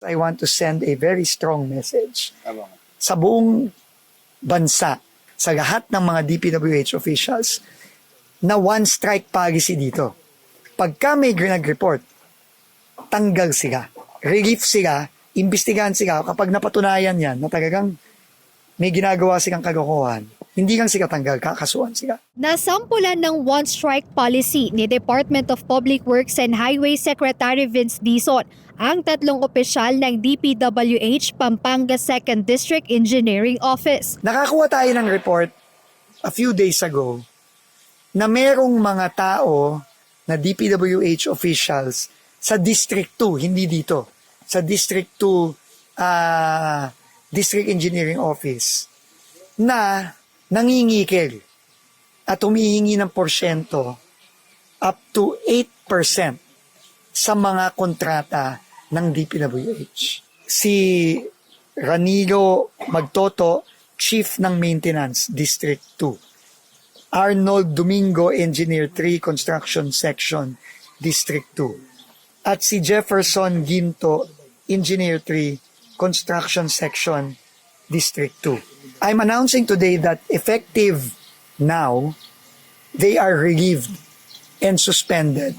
I want to send a very strong message sa buong bansa, sa lahat ng mga DPWH officials, na one-strike policy dito. Pagka may nag-report, tanggal sila, relief sila, imbestigahan sila. Kapag napatunayan yan na talagang may ginagawa silang kalokohan, hindi lang sila tanggal, kakasuhan sila. Nasampulan ng one-strike policy ni Department of Public Works and Highway Secretary Vince Dizon ang tatlong opisyal ng DPWH Pampanga 2nd District Engineering Office. Nakakuha tayo ng report a few days ago na merong mga tao na DPWH officials sa District 2, hindi dito, sa District 2 District Engineering Office na nangingikil at humihingi ng porsyento up to 8% sa mga kontrata ng DPWH. Si Ranilo Magtoto, Chief ng Maintenance, District 2. Arnold Domingo, Engineer 3, Construction Section, District 2. At si Jefferson Ginto, Engineer 3, Construction Section, District 2. I'm announcing today that effective now, they are relieved and suspended